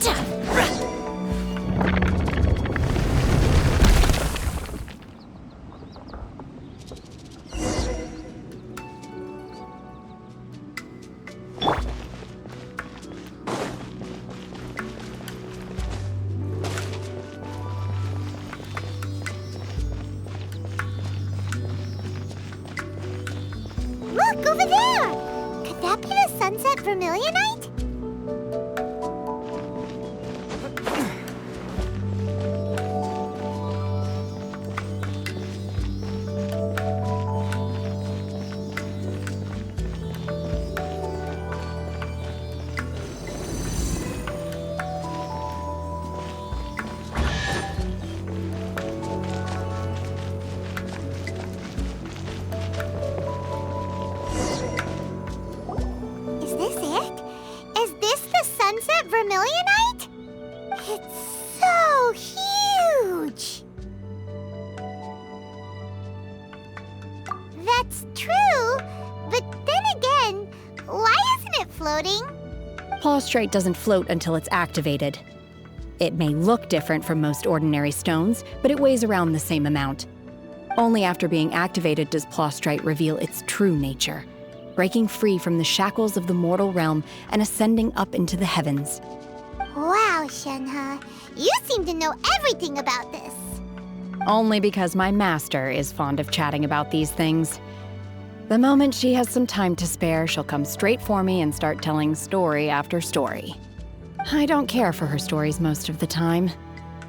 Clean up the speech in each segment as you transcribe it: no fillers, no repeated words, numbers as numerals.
Look, over there! Could that be the sunset vermilionite? Sunset vermilionite? It's so huge! That's true, but then again, why isn't it floating? Plaustrite doesn't float until it's activated. It may look different from most ordinary stones, but it weighs around the same amount. Only after being activated does Plaustrite reveal its true nature, breaking free from the shackles of the mortal realm and ascending up into the heavens. Wow, Shenhe, you seem to know everything about this. Only because my master is fond of chatting about these things. The moment she has some time to spare, she'll come straight for me and start telling story after story. I don't care for her stories most of the time.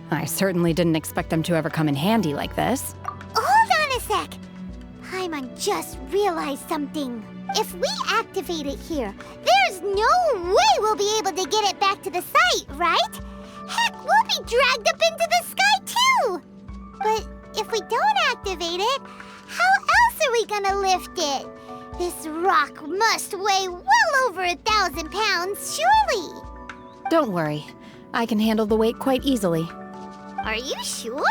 I certainly didn't expect them to ever come in handy like this. Hold on a sec! Paimon just realized something. If we activate it here, there's no way we'll be able to get it back to the site, right? Heck, we'll be dragged up into the sky too! But if we don't activate it, how else are we gonna lift it? This rock must weigh well over 1,000 pounds, surely! Don't worry. I can handle the weight quite easily. Are you sure?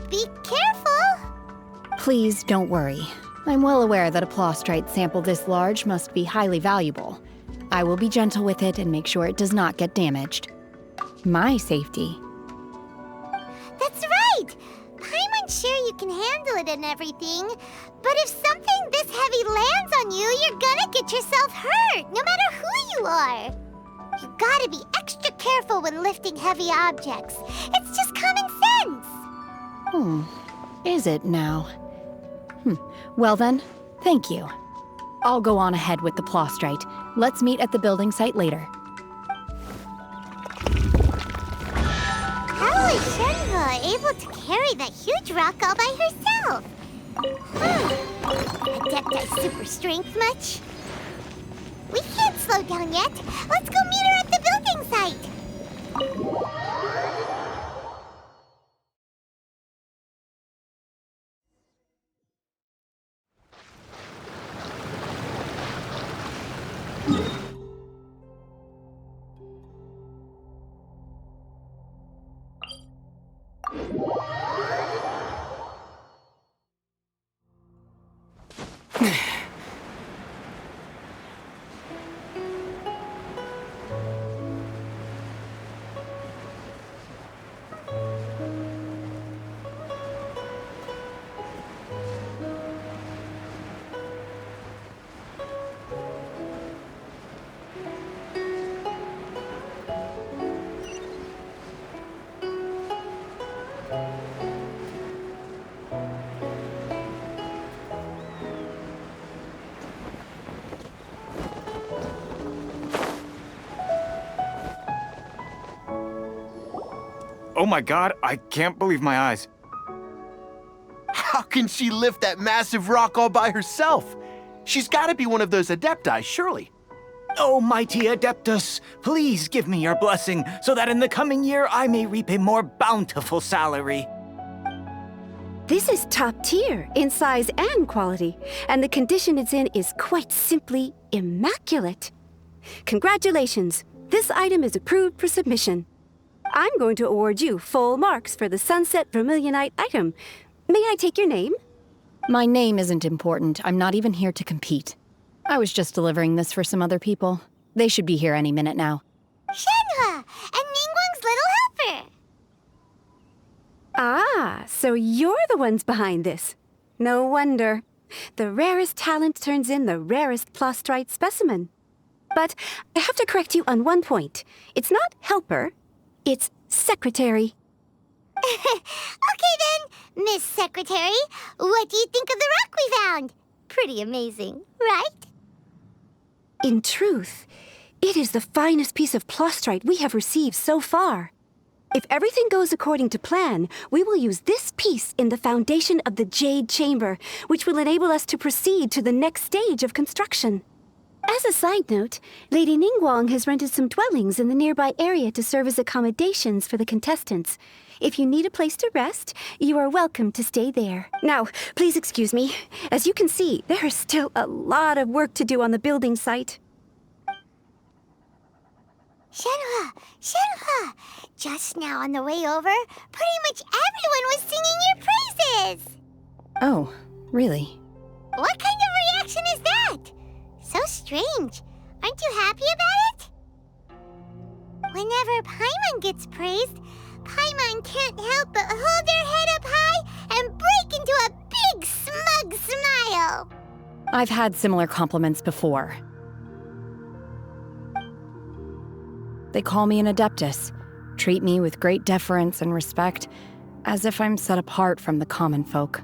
Be careful! Please don't worry. I'm well aware that a plaustrite sample this large must be highly valuable. I will be gentle with it and make sure it does not get damaged. My safety. That's right! Paimon's sure you can handle it and everything, but if something this heavy lands on you, you're gonna get yourself hurt, no matter who you are. You gotta be extra careful when lifting heavy objects. It's just common sense. Is it now? Well then, thank you. I'll go on ahead with the plaustrite. Let's meet at the building site later. How is Shenhe able to carry that huge rock all by herself? Adepti super strength much? We can't slow down yet. Let's go meet her at the building site. Oh my god, I can't believe my eyes. How can she lift that massive rock all by herself? She's gotta be one of those Adepti, surely. Oh, mighty Adeptus, please give me your blessing so that in the coming year I may reap a more bountiful salary. This is top tier in size and quality, and the condition it's in is quite simply immaculate. Congratulations, this item is approved for submission. I'm going to award you full marks for the Sunset Vermilionite item. May I take your name? My name isn't important. I'm not even here to compete. I was just delivering this for some other people. They should be here any minute now. Shenhua and Ningguang's little helper. Ah, so you're the ones behind this. No wonder. The rarest talent turns in the rarest plostrite specimen. But I have to correct you on one point. It's not helper, it's secretary. Okay then, Miss Secretary, what do you think of the rock we found? Pretty amazing, right? In truth, it is the finest piece of plostrite we have received so far. If everything goes according to plan, we will use this piece in the foundation of the Jade Chamber, which will enable us to proceed to the next stage of construction. As a side note, Lady Ningguang has rented some dwellings in the nearby area to serve as accommodations for the contestants. If you need a place to rest, you are welcome to stay there. Now, please excuse me. As you can see, there is still a lot of work to do on the building site. Shenhua! Shenhua! Just now on the way over, pretty much everyone was singing your praises! Oh, really? What kind of reaction is that? So strange. Aren't you happy about it? Whenever Paimon gets praised, Paimon can't help but hold her head up high and break into a big smug smile. I've had similar compliments before. They call me an adeptus, treat me with great deference and respect, as if I'm set apart from the common folk.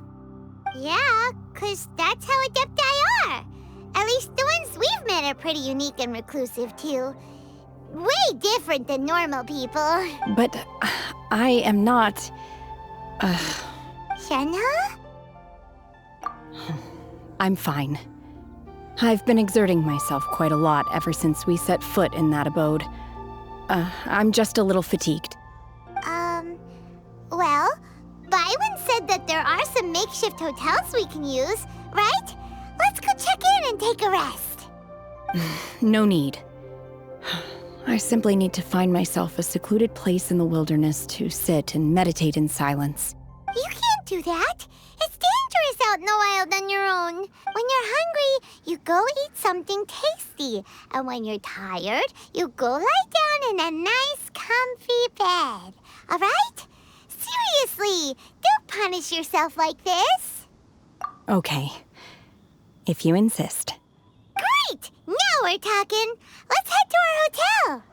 Yeah, 'cause that's how adepti are. At least the ones we've met are pretty unique and reclusive, too. Way different than normal people. But I am not... Shenhua? I'm fine. I've been exerting myself quite a lot ever since we set foot in that abode. I'm just a little fatigued. Well, Byron said that there are some makeshift hotels we can use, right? Let's go check in and take a rest. No need. I simply need to find myself a secluded place in the wilderness to sit and meditate in silence. You can't do that. It's dangerous out in the wild on your own. When you're hungry, you go eat something tasty. And when you're tired, you go lie down in a nice, comfy bed. All right? Seriously, don't punish yourself like this. Okay. If you insist. Great! Now we're talking. Let's head to our hotel.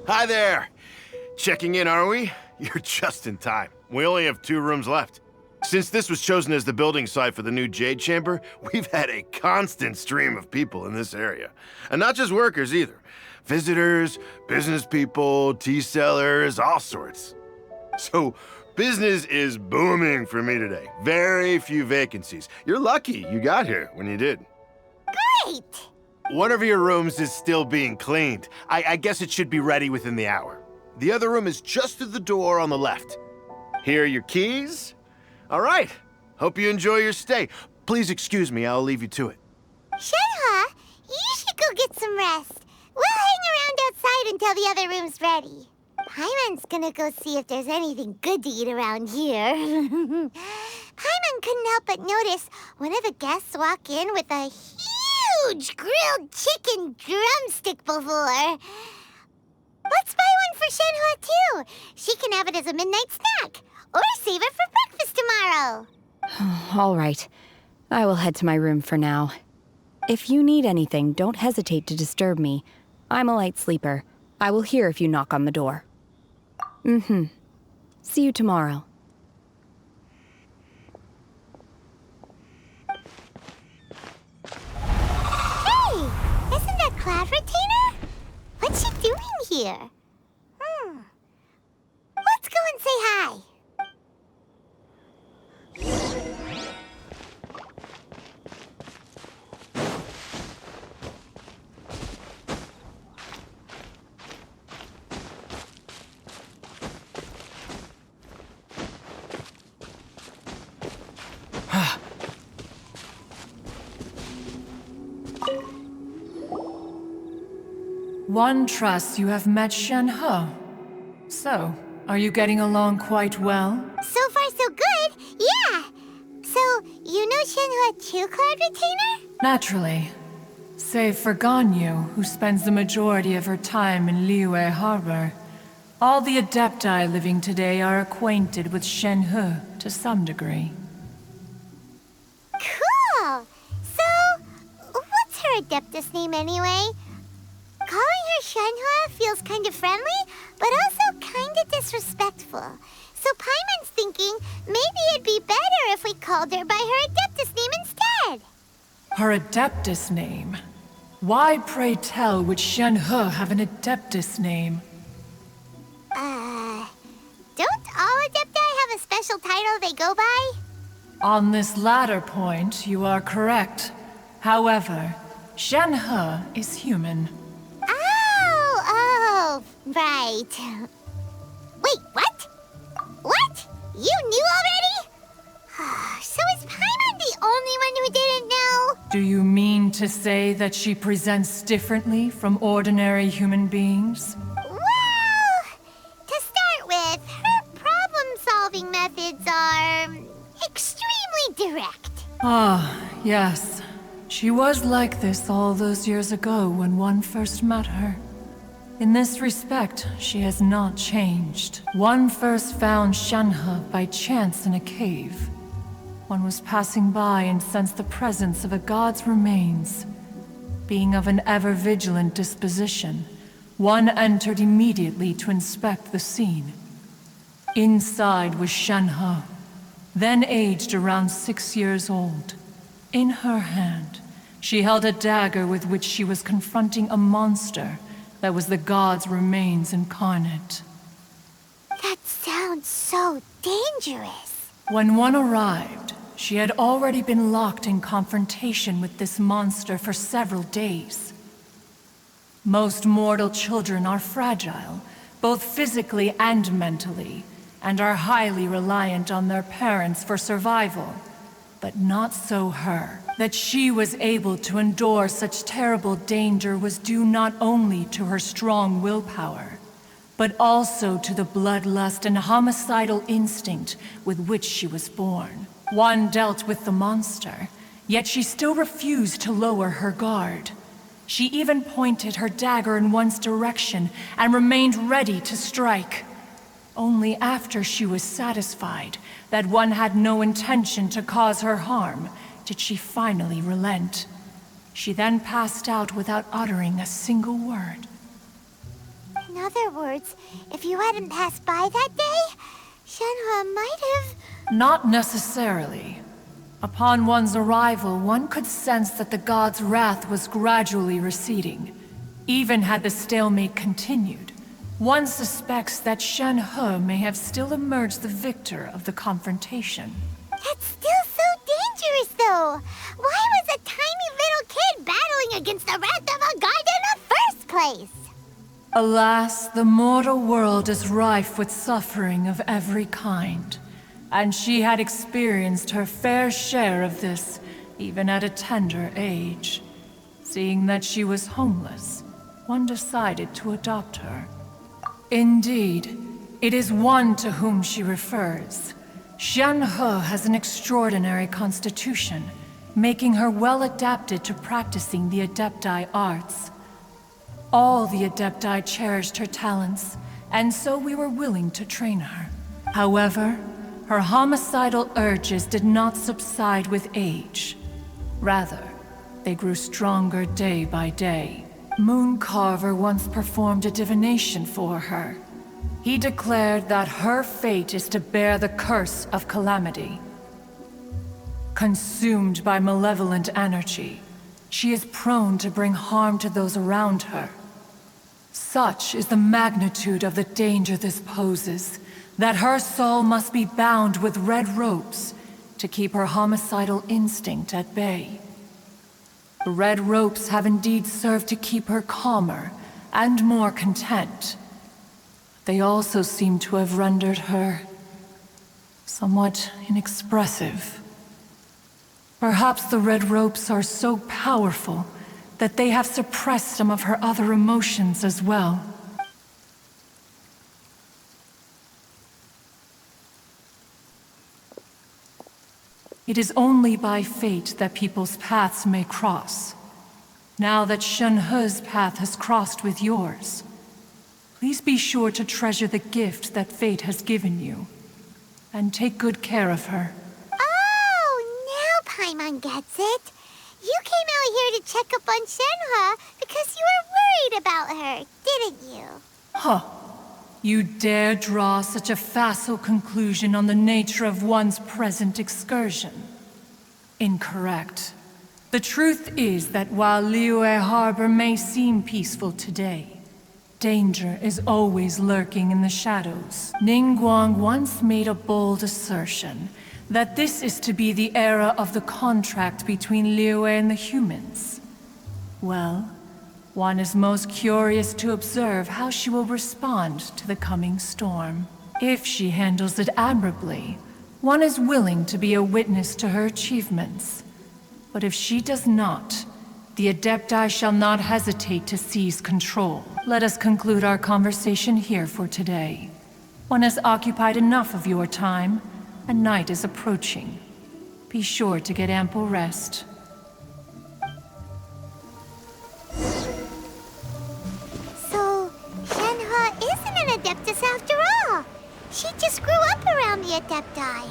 Hi there! Checking in, are we? You're just in time. We only have 2 rooms left. Since this was chosen as the building site for the new Jade Chamber, we've had a constant stream of people in this area. And not just workers either. Visitors, business people, tea sellers, all sorts. So, business is booming for me today. Very few vacancies. You're lucky you got here when you did. Great! One of your rooms is still being cleaned. I guess it should be ready within the hour. The other room is just through the door on the left. Here are your keys. All right. Hope you enjoy your stay. Please excuse me, I'll leave you to it. Shenhua, you should go get some rest. We'll hang around outside until the other room's ready. Paimon's gonna go see if there's anything good to eat around here. Paimon couldn't help but notice one of the guests walk in with a huge grilled chicken drumstick before. Let's buy one for Shenhua, too. She can have it as a midnight snack. Or save it for breakfast tomorrow. All right. I will head to my room for now. If you need anything, don't hesitate to disturb me. I'm a light sleeper. I will hear if you knock on the door. See you tomorrow. Hey! Isn't that Cloud Retainer? What's she doing here? Let's go and say hi. One trusts you have met Shen-He. So, are you getting along quite well? So far, so good. Yeah. So, you know Shenhua too, Cloud Retainer? Naturally. Save for Ganyu, who spends the majority of her time in Liyue Harbor. All the Adepti living today are acquainted with Shen-He to some degree. Cool. So, what's her Adeptus name anyway? Calling her Shenhua feels kind of friendly, but also kind of disrespectful. So Paimon's thinking maybe it'd be better if we called her by her Adeptus name instead. Her Adeptus name? Why, pray tell, would Shen-He have an Adeptus name? Don't all Adepti have a special title they go by? On this latter point, you are correct. However, Shen-He is human. Oh, right. Wait, what? What? You knew already? So is Paimon the only one who didn't know? Do you mean to say that she presents differently from ordinary human beings? Well, to start with, her problem-solving methods are extremely direct. Ah, yes. She was like this all those years ago when one first met her. In this respect, she has not changed. One first found Shen-He by chance in a cave. One was passing by and sensed the presence of a god's remains. Being of an ever-vigilant disposition, one entered immediately to inspect the scene. Inside was Shen-He, then aged around 6 years old. In her hand, she held a dagger with which she was confronting a monster that was the god's remains incarnate. That sounds so dangerous. When one arrived, she had already been locked in confrontation with this monster for several days. Most mortal children are fragile, both physically and mentally, and are highly reliant on their parents for survival. But not so her. That she was able to endure such terrible danger was due not only to her strong willpower, but also to the bloodlust and homicidal instinct with which she was born. One dealt with the monster, yet she still refused to lower her guard. She even pointed her dagger in one's direction and remained ready to strike. Only after she was satisfied that one had no intention to cause her harm did she finally relent. She then passed out without uttering a single word. In other words, if you hadn't passed by that day, Shenhua might have... Not necessarily. Upon one's arrival, one could sense that the god's wrath was gradually receding. Even had the stalemate continued, one suspects that Shen-He may have still emerged the victor of the confrontation. That's still so dangerous, though. Why was a tiny little kid battling against the wrath of a god in the first place? Alas, the mortal world is rife with suffering of every kind. And she had experienced her fair share of this, even at a tender age. Seeing that she was homeless, one decided to adopt her. Indeed, it is one to whom she refers. Shen-He has an extraordinary constitution, making her well adapted to practicing the Adepti arts. All the Adepti cherished her talents, and so we were willing to train her. However, her homicidal urges did not subside with age. Rather, they grew stronger day by day. Mooncarver once performed a divination for her. He declared that her fate is to bear the curse of calamity. Consumed by malevolent energy, she is prone to bring harm to those around her. Such is the magnitude of the danger this poses, that her soul must be bound with red ropes to keep her homicidal instinct at bay. The red ropes have indeed served to keep her calmer and more content. They also seem to have rendered her somewhat inexpressive. Perhaps the red ropes are so powerful that they have suppressed some of her other emotions as well. It is only by fate that people's paths may cross. Now that Shenhe's path has crossed with yours, please be sure to treasure the gift that fate has given you, and take good care of her. Oh, now Paimon gets it. You came out here to check up on Shenhe because you were worried about her, didn't you? Huh. You dare draw such a facile conclusion on the nature of one's present excursion? Incorrect. The truth is that while Liyue Harbor may seem peaceful today, danger is always lurking in the shadows. Ningguang once made a bold assertion that this is to be the era of the contract between Liyue and the humans. Well, one is most curious to observe how she will respond to the coming storm. If she handles it admirably, one is willing to be a witness to her achievements. But if she does not, the Adepti shall not hesitate to seize control. Let us conclude our conversation here for today. One has occupied enough of your time, and night is approaching. Be sure to get ample rest. So, Shenhe isn't an Adeptus after all. She just grew up around the Adepti.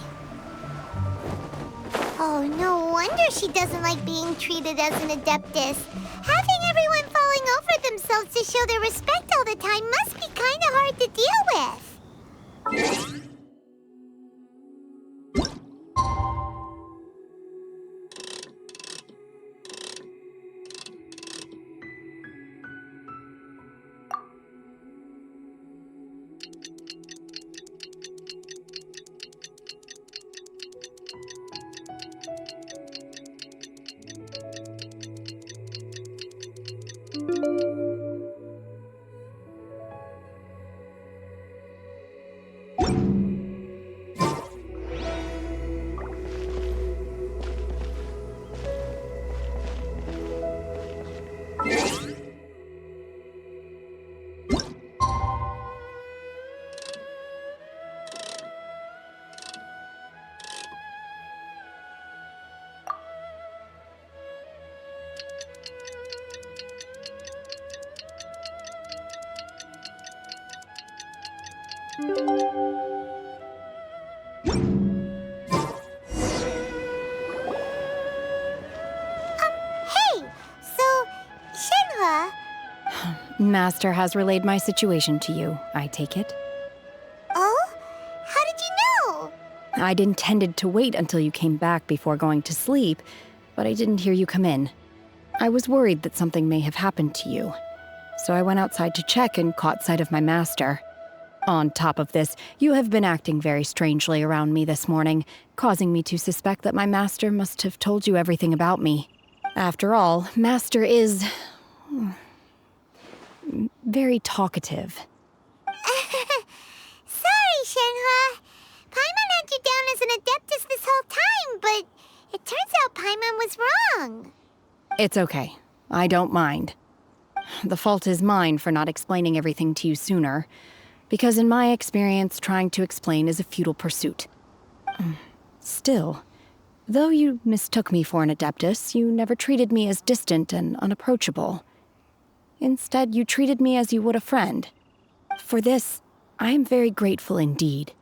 Oh, no wonder she doesn't like being treated as an Adeptus. Having everyone falling over themselves to show their respect all the time must be kind of hard to deal with. Hey! So, Shenhe... Master has relayed my situation to you, I take it. Oh? How did you know? I'd intended to wait until you came back before going to sleep, but I didn't hear you come in. I was worried that something may have happened to you, so I went outside to check and caught sight of my master. On top of this, you have been acting very strangely around me this morning, causing me to suspect that my master must have told you everything about me. After all, Master is... very talkative. Sorry, Shenhe. Paimon had you down as an Adeptus this whole time, but it turns out Paimon was wrong. It's okay. I don't mind. The fault is mine for not explaining everything to you sooner, because in my experience, trying to explain is a futile pursuit. Still, though you mistook me for an Adeptus, you never treated me as distant and unapproachable. Instead, you treated me as you would a friend. For this, I am very grateful indeed.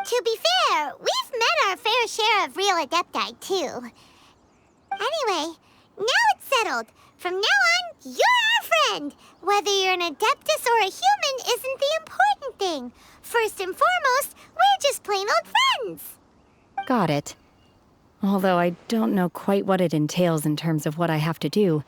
To be fair, we've met our fair share of real Adepti, too. Anyway, Now it's settled. From now on, you're our friend. Whether you're an Adeptus or a human isn't the important thing. First and foremost, we're just plain old friends. Got it. Although I don't know quite what it entails in terms of what I have to do,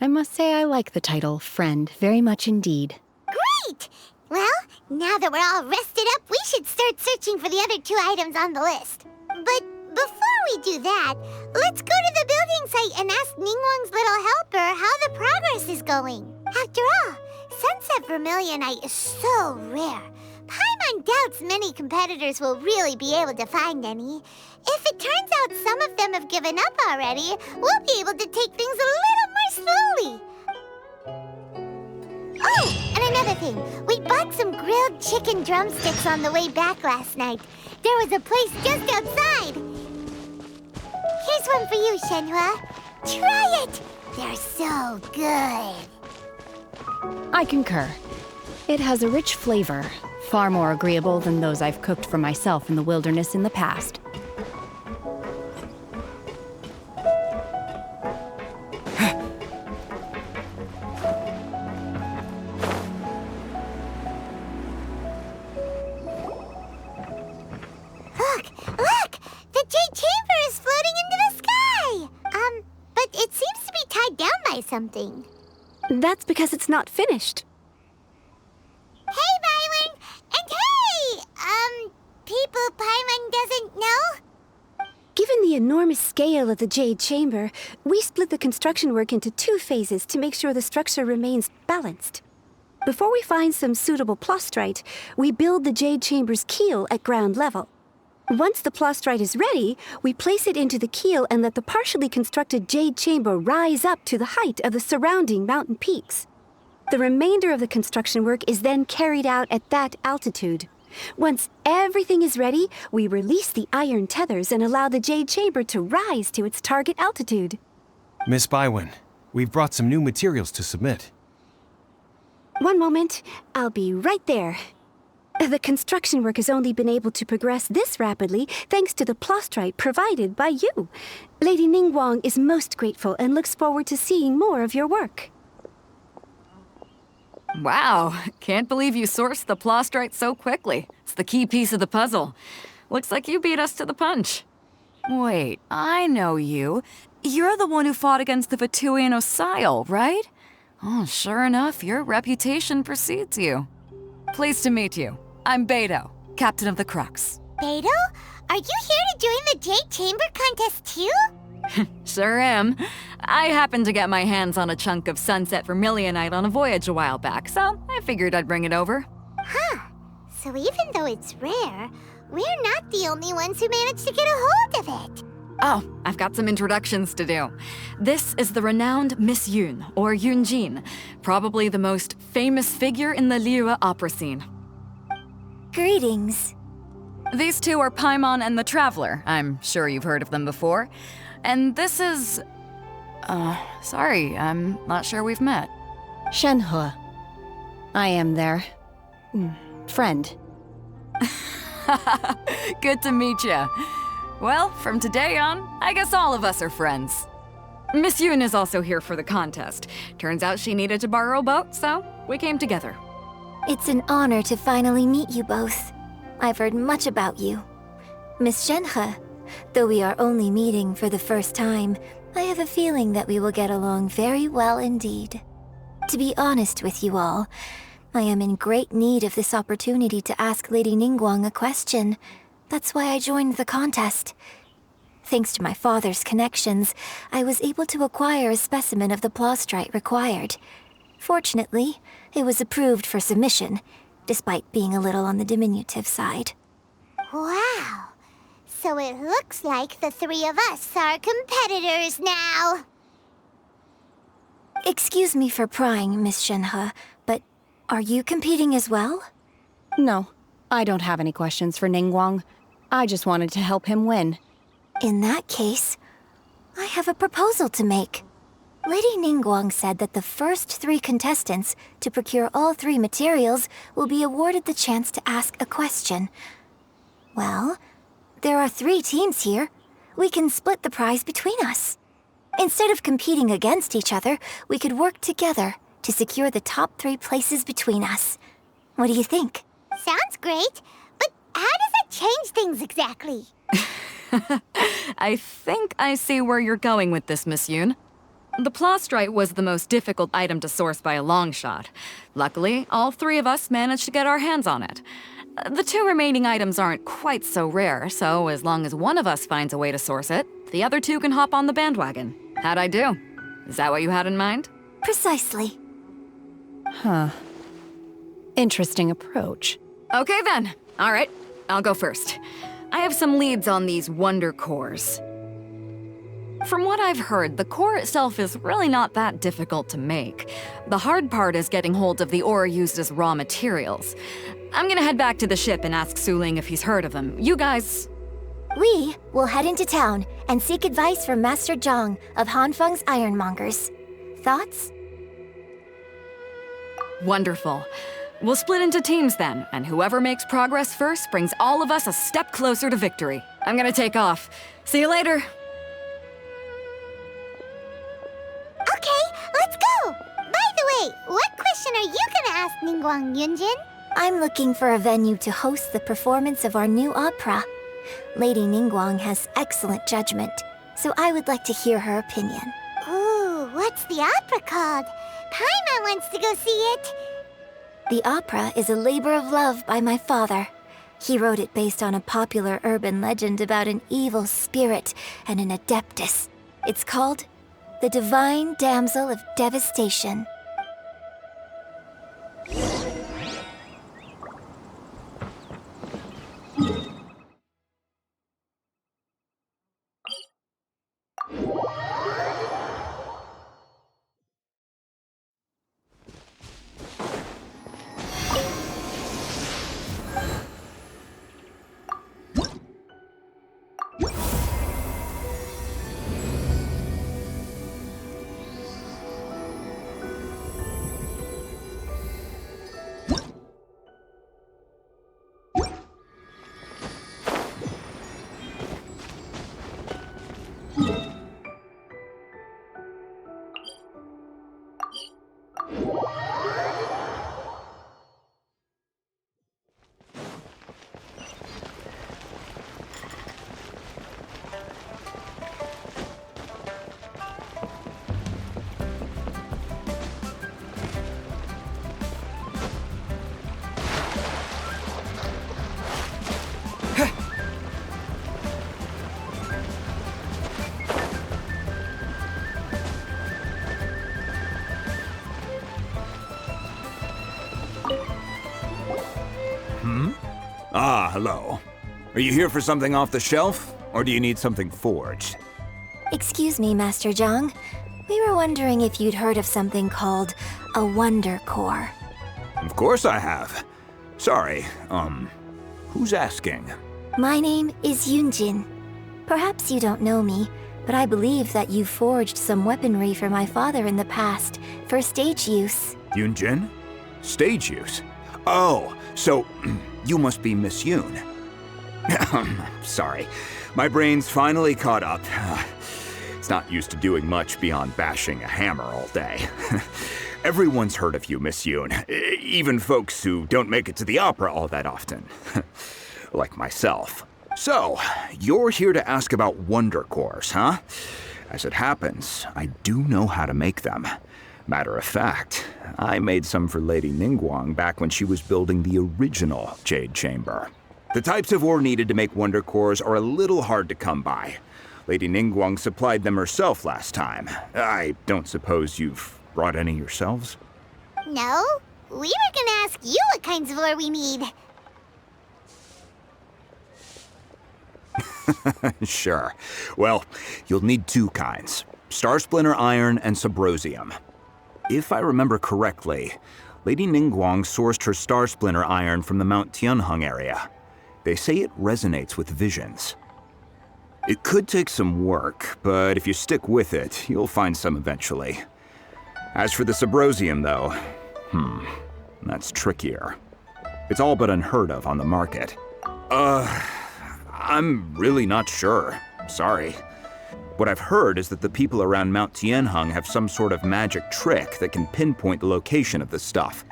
I must say I like the title friend very much indeed. Great! Well, now that we're all rested up, we should start searching for the other 2 items on the list. But before we do that, let's go to the building site and ask Ningguang's little helper how the progress is going. After all, Sunset Vermilionite is so rare. Paimon doubts many competitors will really be able to find any. If it turns out some of them have given up already, we'll be able to take things a little more slowly. Oh, and another thing. We bought some grilled chicken drumsticks on the way back last night. There was a place just outside. Here's one for you, Shenhua. Try it! They're so good. I concur. It has a rich flavor, far more agreeable than those I've cooked for myself in the wilderness in the past. Look! The Jade Chamber is floating into the sky! But it seems to be tied down by something. That's because it's not finished. Hey, Byron! And hey! People Paimon doesn't know? Given the enormous scale of the Jade Chamber, we split the construction work into 2 phases to make sure the structure remains balanced. Before we find some suitable plastrite, we build the Jade Chamber's keel at ground level. Once the plastrite is ready, we place it into the keel and let the partially constructed Jade Chamber rise up to the height of the surrounding mountain peaks. The remainder of the construction work is then carried out at that altitude. Once everything is ready, we release the iron tethers and allow the Jade Chamber to rise to its target altitude. Miss Bywin, we've brought some new materials to submit. One moment, I'll be right there. The construction work has only been able to progress this rapidly thanks to the plastrite provided by you. Lady Ningguang is most grateful and looks forward to seeing more of your work. Wow, can't believe you sourced the plastrite so quickly. It's the key piece of the puzzle. Looks like you beat us to the punch. Wait, I know you. You're the one who fought against the Vatuian Osile, right? Oh, sure enough, your reputation precedes you. Pleased to meet you. I'm Beto, captain of the Crux. Beto? Are you here to join the Jade Chamber contest too? Sure am. I happened to get my hands on a chunk of Sunset Vermilionite on a voyage a while back, so I figured I'd bring it over. Huh. So even though it's rare, we're not the only ones who managed to get a hold of it. Oh, I've got some introductions to do. This is the renowned Miss Yun, or Yunjin, probably the most famous figure in the Liyue opera scene. Greetings. These 2 are Paimon and the Traveler. I'm sure you've heard of them before. And this is... sorry, I'm not sure we've met. Shenhua. I am their... friend. Good to meet you. Well, from today on, I guess all of us are friends. Miss Yun is also here for the contest. Turns out she needed to borrow a boat, so we came together. It's an honor to finally meet you both. I've heard much about you. Miss Shenhe, though we are only meeting for the first time, I have a feeling that we will get along very well indeed. To be honest with you all, I am in great need of this opportunity to ask Lady Ningguang a question. That's why I joined the contest. Thanks to my father's connections, I was able to acquire a specimen of the plastrite required. Fortunately, it was approved for submission, despite being a little on the diminutive side. Wow. So it looks like the 3 of us are competitors now. Excuse me for prying, Miss Shenhe, but are you competing as well? No, I don't have any questions for Ningguang. I just wanted to help him win. In that case, I have a proposal to make. Lady Ningguang said that the first 3 contestants to procure all 3 materials will be awarded the chance to ask a question. Well, there are 3 teams here. We can split the prize between us. Instead of competing against each other, we could work together to secure the top 3 places between us. What do you think? Sounds great, but how does it change things exactly? I think I see where you're going with this, Miss Yoon. The plastrite was the most difficult item to source by a long shot. Luckily, all 3 of us managed to get our hands on it. The 2 remaining items aren't quite so rare, so as long as one of us finds a way to source it, the other 2 can hop on the bandwagon. How'd I do? Is that what you had in mind? Precisely. Huh. Interesting approach. Okay then. All right, I'll go first. I have some leads on these wonder cores. From what I've heard, the core itself is really not that difficult to make. The hard part is getting hold of the ore used as raw materials. I'm gonna head back to the ship and ask Suling if he's heard of them. You guys... We will head into town and seek advice from Master Zhang of Hanfeng's Ironmongers. Thoughts? Wonderful. We'll split into teams then, and whoever makes progress first brings all of us a step closer to victory. I'm gonna take off. See you later. Okay, let's go! By the way, what question are you gonna ask Ningguang, Yunjin? I'm looking for a venue to host the performance of our new opera. Lady Ningguang has excellent judgment, so I would like to hear her opinion. Ooh, what's the opera called? Paimon wants to go see it. The opera is a labor of love by my father. He wrote it based on a popular urban legend about an evil spirit and an adeptus. It's called The Divine Damsel of Devastation. Ah, hello. Are you here for something off the shelf, or do you need something forged? Excuse me, Master Zhang. We were wondering if you'd heard of something called a Wonder Core. Of course I have. Sorry, who's asking? My name is Yunjin. Perhaps you don't know me, but I believe that you forged some weaponry for my father in the past for stage use. Yunjin? Stage use? Oh, so you must be Miss Yoon. Sorry, my brain's finally caught up. It's not used to doing much beyond bashing a hammer all day. Everyone's heard of you, Miss Yoon, even folks who don't make it to the opera all that often. Like myself. So, you're here to ask about Wonder Cores, huh? As it happens, I do know how to make them. Matter of fact, I made some for Lady Ningguang back when she was building the original Jade Chamber. The types of ore needed to make Wonder Cores are a little hard to come by. Lady Ningguang supplied them herself last time. I don't suppose you've brought any yourselves? No, we were gonna ask you what kinds of ore we need. Sure. Well, you'll need 2 kinds. Star Splinter Iron and Subrosium. If I remember correctly, Lady Ningguang sourced her Star Splinter Iron from the Mount Tianheng area. They say it resonates with visions. It could take some work, but if you stick with it, you'll find some eventually. As for the Subrosium, though, that's trickier. It's all but unheard of on the market. I'm really not sure. Sorry. What I've heard is that the people around Mount Tianheng have some sort of magic trick that can pinpoint the location of the stuff.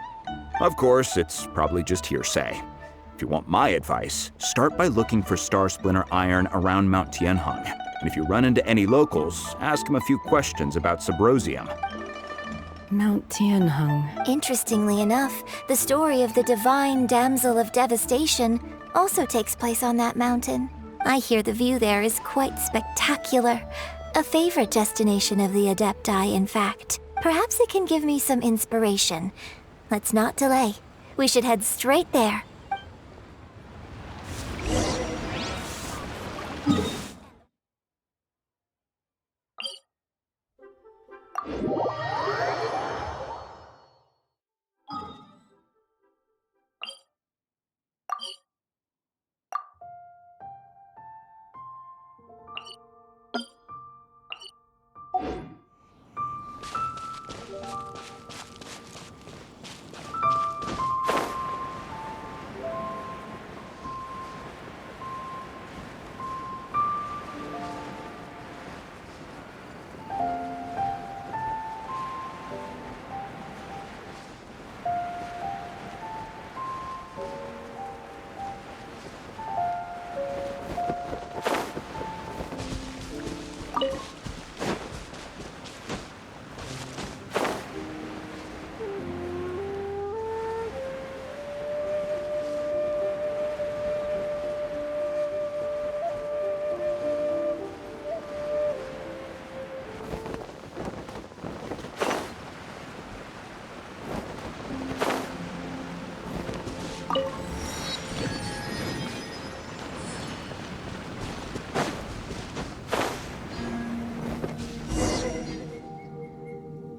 Of course, it's probably just hearsay. If you want my advice, start by looking for Star Splinter iron around Mount Tianheng. And if you run into any locals, ask them a few questions about Subrosium. Mount Tianheng. Interestingly enough, the story of the divine damsel of devastation also takes place on that mountain. I hear the view there is quite spectacular. A favorite destination of the Adepti, in fact. Perhaps it can give me some inspiration. Let's not delay. We should head straight there.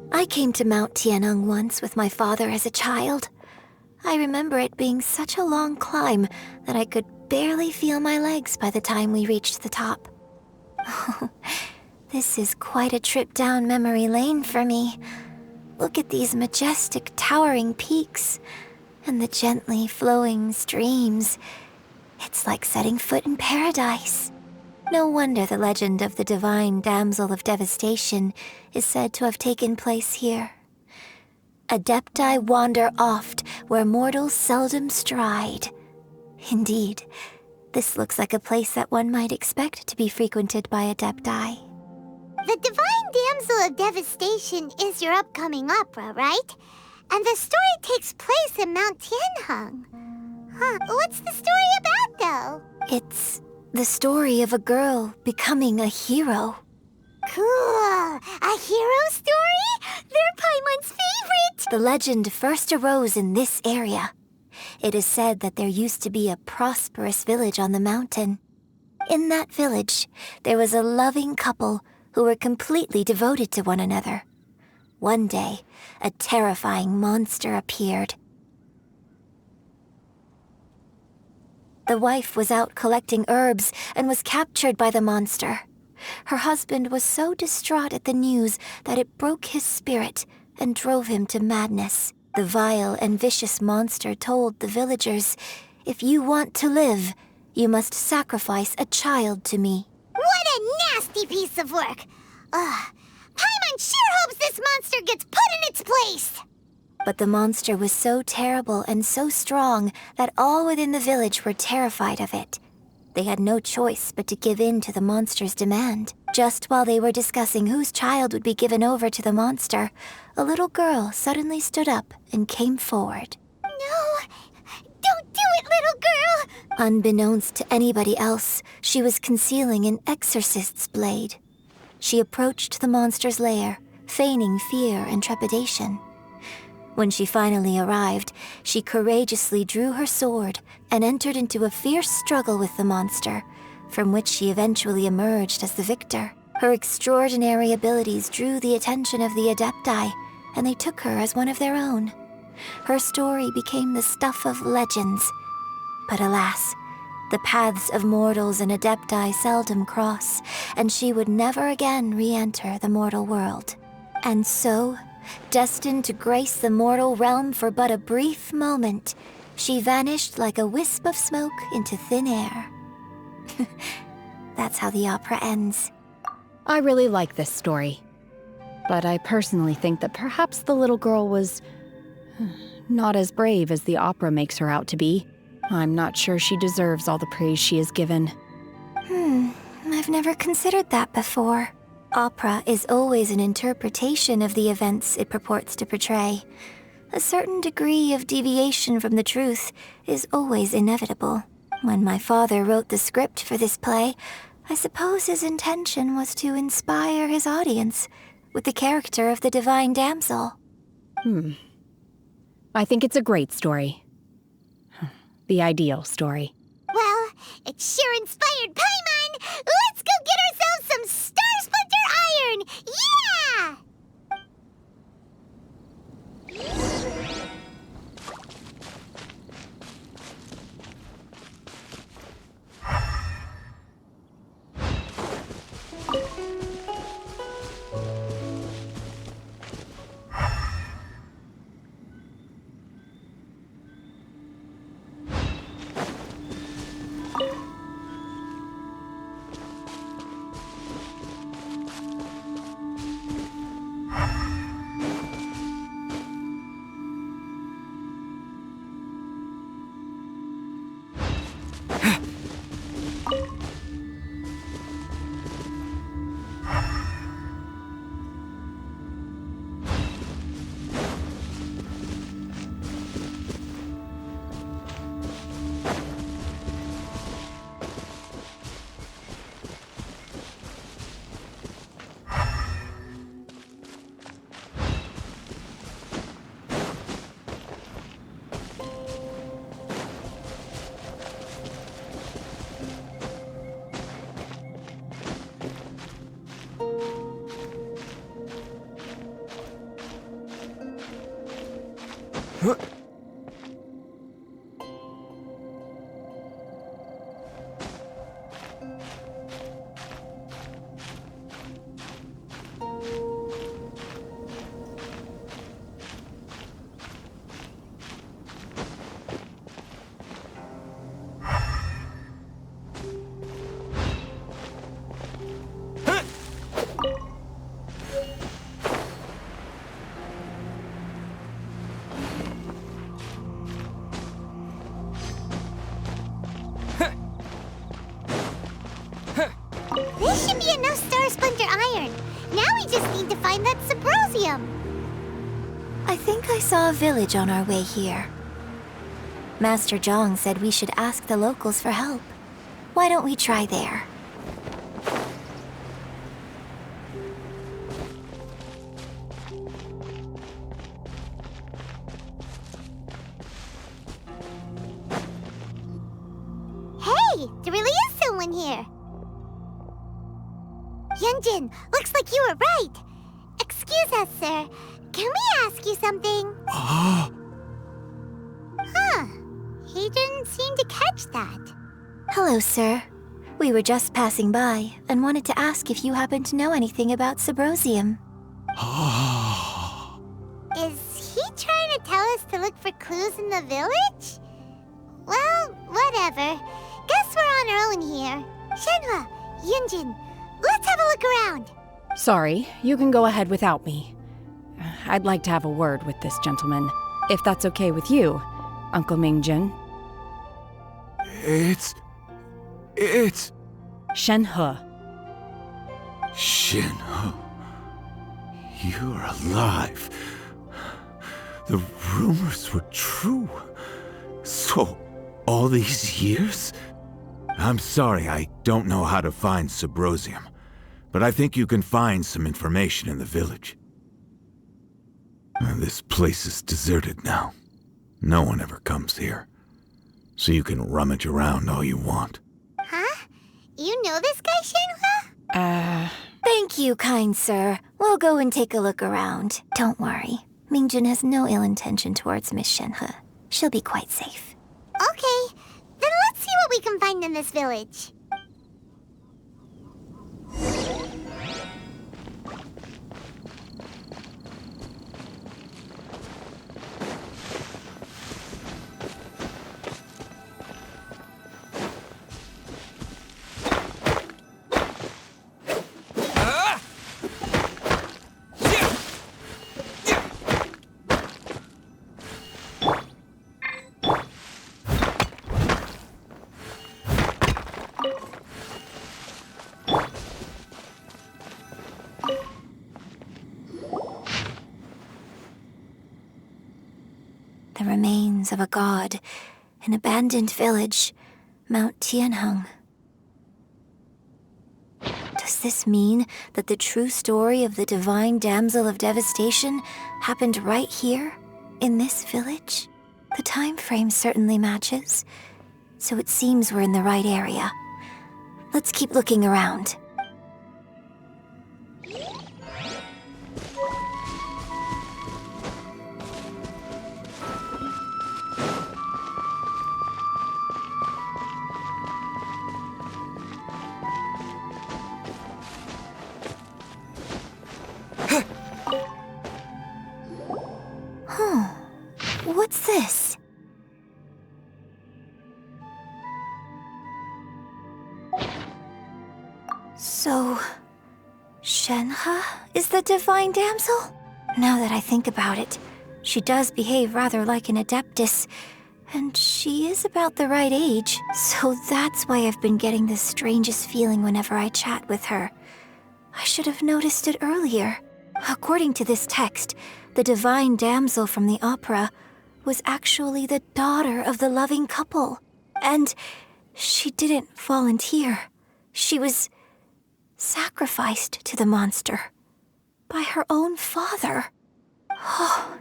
I came to Mount Tianheng once with my father as a child. I remember it being such a long climb that I could barely feel my legs by the time we reached the top. This is quite a trip down memory lane for me. Look at these majestic, towering peaks and the gently flowing streams. It's like setting foot in paradise. No wonder the legend of the divine damsel of devastation is said to have taken place here. Adepti wander oft where mortals seldom stride. Indeed, this looks like a place that one might expect to be frequented by Adepti. The Divine Damsel of Devastation is your upcoming opera, right? And the story takes place in Mount Tianheng. What's the story about, though? It's the story of a girl becoming a hero. Cool! A hero story? They're Paimon's favorite! The legend first arose in this area. It is said that there used to be a prosperous village on the mountain. In that village, there was a loving couple who were completely devoted to one another. One day, a terrifying monster appeared. The wife was out collecting herbs and was captured by the monster. Her husband was so distraught at the news that it broke his spirit and drove him to madness. The vile and vicious monster told the villagers, "If you want to live, you must sacrifice a child to me." What a nasty piece of work! Paimon sure hopes this monster gets put in its place! But the monster was so terrible and so strong that all within the village were terrified of it. They had no choice but to give in to the monster's demand. Just while they were discussing whose child would be given over to the monster, a little girl suddenly stood up and came forward. No! Don't do it, little girl! Unbeknownst to anybody else, she was concealing an exorcist's blade. She approached the monster's lair, feigning fear and trepidation. When she finally arrived, she courageously drew her sword and entered into a fierce struggle with the monster, from which she eventually emerged as the victor. Her extraordinary abilities drew the attention of the Adepti, and they took her as one of their own. Her story became the stuff of legends. But alas, the paths of mortals and Adepti seldom cross, and she would never again re-enter the mortal world. And so, destined to grace the mortal realm for but a brief moment, she vanished like a wisp of smoke into thin air. That's how the opera ends. I really like this story. But I personally think that perhaps the little girl was not as brave as the opera makes her out to be. I'm not sure she deserves all the praise she is given. I've never considered that before. Opera is always an interpretation of the events it purports to portray. A certain degree of deviation from the truth is always inevitable. When my father wrote the script for this play, I suppose his intention was to inspire his audience with the character of the divine damsel. I think it's a great story. The ideal story. Well, it sure inspired Paimon! Let's go get ourselves some Star Splinter Iron! Yeah! This should be enough Star Splinter Iron. Now we just need to find that Subrosium. I think I saw a village on our way here. Master Zhang said we should ask the locals for help. Why don't we try there? Hey, there really is someone here. Yunjin, looks like you were right. Excuse us, sir. Can we ask you something? Huh. He didn't seem to catch that. Hello, sir. We were just passing by and wanted to ask if you happen to know anything about Subrosium. Is he trying to tell us to look for clues in the village? Well, whatever. Guess we're on our own here. Shenhua, Yunjin, let's have a look around. Sorry, you can go ahead without me. I'd like to have a word with this gentleman, if that's okay with you, Uncle Mingjin. It's Shenhe. Shinho, you're alive. The rumors were true. So, all these years? I'm sorry, I don't know how to find Subrosium, but I think you can find some information in the village. This place is deserted now. No one ever comes here, so you can rummage around all you want. Huh? You know this guy, Shenhua? Thank you, kind sir. We'll go and take a look around. Don't worry. Mingjin has no ill intention towards Miss Shenhe. She'll be quite safe. Okay, then let's see what we can find in this village. The remains of a god, an abandoned village, Mount Tianheng. Does this mean that the true story of the Divine Damsel of Devastation happened right here, in this village? The time frame certainly matches, so it seems we're in the right area. Let's keep looking around. What's this? So, Shenhe is the Divine Damsel? Now that I think about it, she does behave rather like an Adeptus, and she is about the right age, so that's why I've been getting the strangest feeling whenever I chat with her. I should have noticed it earlier. According to this text, the Divine Damsel from the opera was actually the daughter of the loving couple. And she didn't volunteer. She was sacrificed to the monster by her own father. Oh,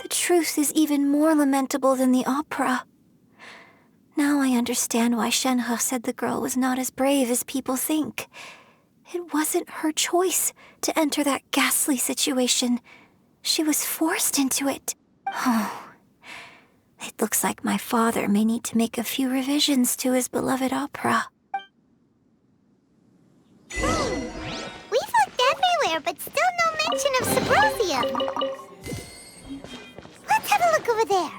the truth is even more lamentable than the opera. Now I understand why Shenhe said the girl was not as brave as people think. It wasn't her choice to enter that ghastly situation. She was forced into it. Oh, it looks like my father may need to make a few revisions to his beloved opera. We've looked everywhere, but still no mention of Sabrosium. Let's have a look over there.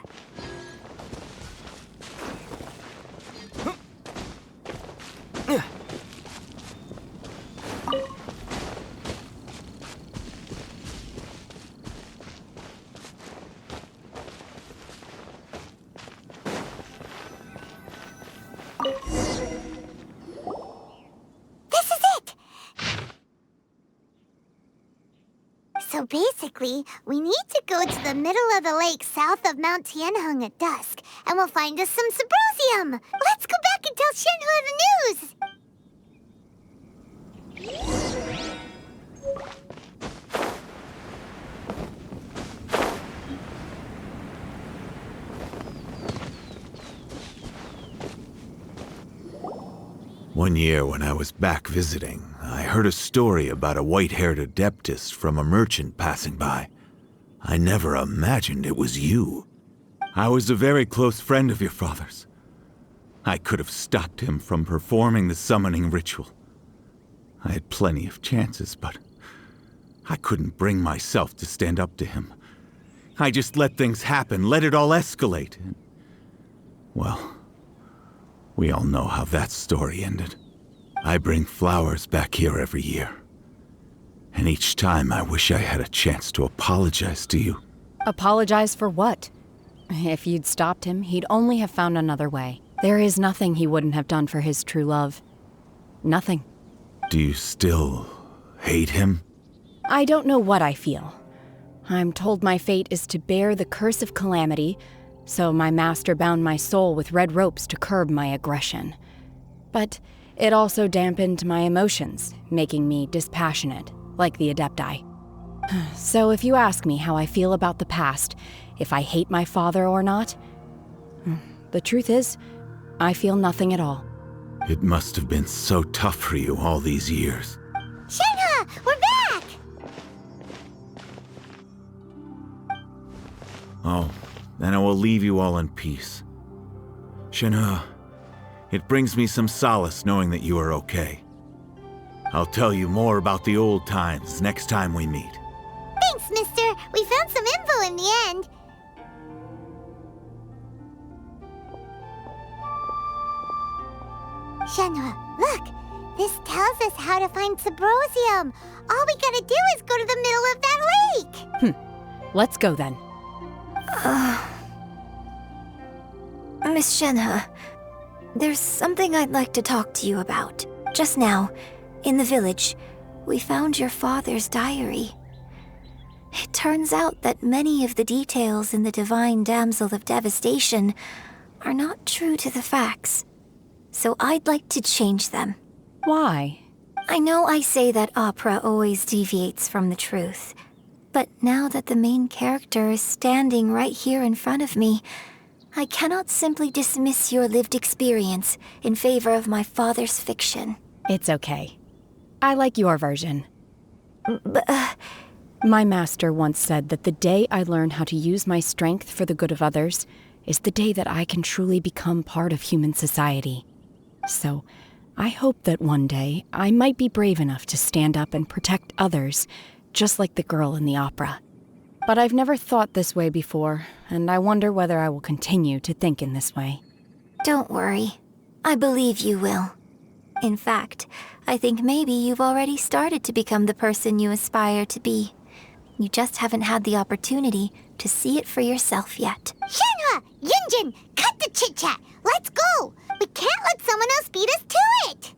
So basically, we need to go to the middle of the lake south of Mount Tianheng at dusk, and we'll find us some Sabrosium. Let's go back and tell Shenhe the news. One year when I was back visiting, I heard a story about a white-haired Adeptus from a merchant passing by. I never imagined it was you. I was a very close friend of your father's. I could have stopped him from performing the summoning ritual. I had plenty of chances, but I couldn't bring myself to stand up to him. I just let things happen, let it all escalate. And, well, we all know how that story ended. I bring flowers back here every year. And each time I wish I had a chance to apologize to you. Apologize for what? If you'd stopped him, he'd only have found another way. There is nothing he wouldn't have done for his true love. Nothing. Do you still hate him? I don't know what I feel. I'm told my fate is to bear the curse of calamity, so my master bound my soul with red ropes to curb my aggression. But it also dampened my emotions, making me dispassionate, like the Adepti. So if you ask me how I feel about the past, if I hate my father or not, the truth is, I feel nothing at all. It must have been so tough for you all these years. Shenhe, we're back! Oh, then I will leave you all in peace. Shenhe, it brings me some solace knowing that you are okay. I'll tell you more about the old times next time we meet. Thanks, mister. We found some info in the end. Shenhe, look. This tells us how to find Sabrosium. All we gotta do is go to the middle of that lake. Let's go then. Miss Shenhe, there's something I'd like to talk to you about. Just now, in the village, we found your father's diary. It turns out that many of the details in the Divine Damsel of Devastation are not true to the facts. So I'd like to change them. Why? I know I say that opera always deviates from the truth, but now that the main character is standing right here in front of me, I cannot simply dismiss your lived experience in favor of my father's fiction. It's okay. I like your version. But, My master once said that the day I learn how to use my strength for the good of others is the day that I can truly become part of human society. So, I hope that one day I might be brave enough to stand up and protect others, just like the girl in the opera. But I've never thought this way before, and I wonder whether I will continue to think in this way. don't worry. I believe you will. In fact, I think maybe you've already started to become the person you aspire to be. You just haven't had the opportunity to see it for yourself yet. Shenhe! Yunjin! Cut the chit-chat! Let's go! We can't let someone else beat us to it!